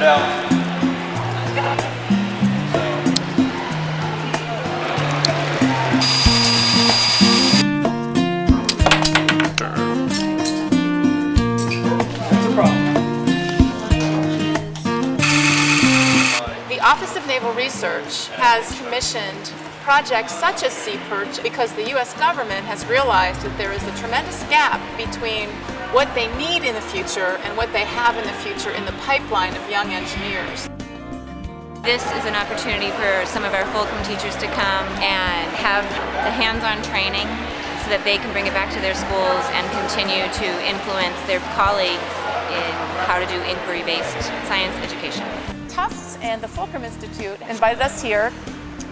bell. The Office of Naval Research has commissioned projects such as Sea Perch because the U.S. government has realized that there is a tremendous gap between what they need in the future and what they have in the future in the pipeline of young engineers. This is an opportunity for some of our Fulcrum teachers to come and have the hands-on training so that they can bring it back to their schools and continue to influence their colleagues in how to do inquiry-based science education. Tufts and the Fulcrum Institute invited us here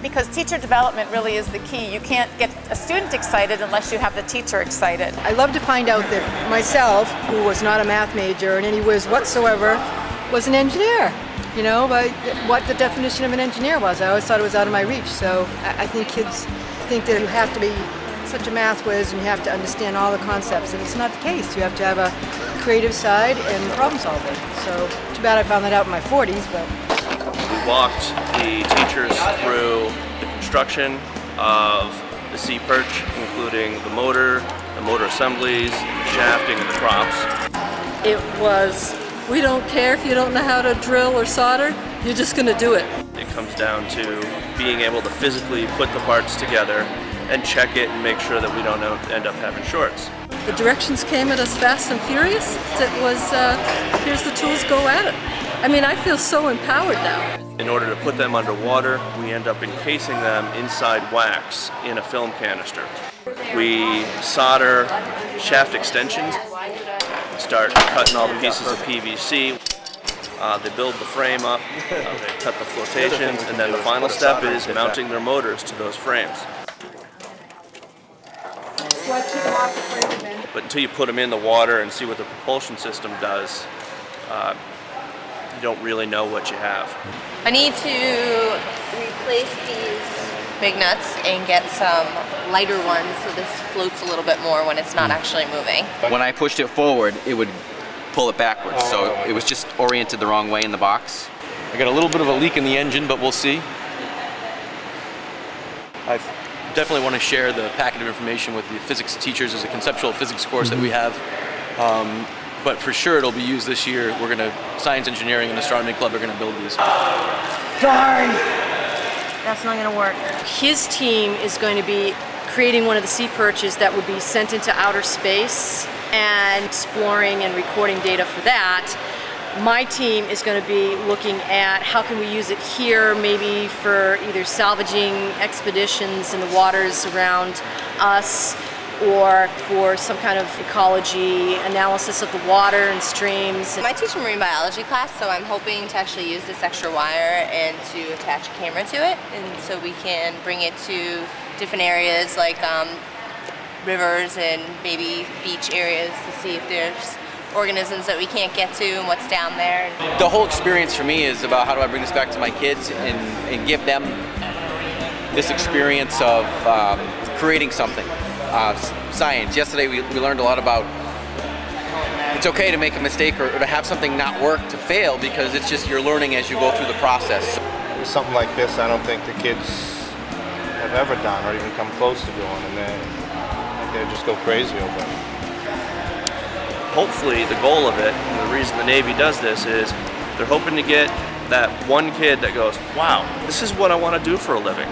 because teacher development really is the key. You can't get a student excited unless you have the teacher excited. I love to find out that myself, who was not a math major in any whiz whatsoever, was an engineer. You know, but what the definition of an engineer was. I always thought it was out of my reach. So I think kids think that you have to be such a math whiz and you have to understand all the concepts, and it's not the case. You have to have a creative side and problem solving. So too bad I found that out in my 40s, but. We walked the teachers through the construction of the Sea Perch, including the motor assemblies, the shafting, and the props. It was, we don't care if you don't know how to drill or solder, you're just going to do it. It comes down to being able to physically put the parts together and check it and make sure that we don't end up having shorts. The directions came at us fast and furious. It was, here's the tools, go at it. I mean, I feel so empowered now. In order to put them underwater, we end up encasing them inside wax in a film canister. We solder shaft extensions, start cutting all the pieces of PVC. They build the frame up, they cut the flotations, and then the final step is mounting their motors to those frames. But until you put them in the water and see what the propulsion system does, you don't really know what you have. I need to replace these big nuts and get some lighter ones so this floats a little bit more when it's not actually moving. When I pushed it forward, it would pull it backwards, so it was just oriented the wrong way in the box. I got a little bit of a leak in the engine, but we'll see. I definitely want to share the packet of information with the physics teachers as a conceptual physics course that we have. But for sure it'll be used this year. We're going to, Science, Engineering, and Astronomy Club are going to build these. Darn! That's not going to work. His team is going to be creating one of the sea perches that would be sent into outer space and exploring and recording data for that. My team is going to be looking at how can we use it here, maybe for either salvaging expeditions in the waters around us, or for some kind of ecology analysis of the water and streams. I teach a marine biology class, so I'm hoping to actually use this extra wire and to attach a camera to it, and so we can bring it to different areas like rivers and maybe beach areas to see if there's organisms that we can't get to and what's down there. The whole experience for me is about how do I bring this back to my kids and give them this experience of creating something. Science. Yesterday we learned a lot about it's okay to make a mistake or to have something not work, to fail, because it's just you're learning as you go through the process. Something like this I don't think the kids have ever done or even come close to doing, and they just go crazy over it. Hopefully the goal of it, and the reason the Navy does this, is they're hoping to get that one kid that goes, wow, this is what I want to do for a living.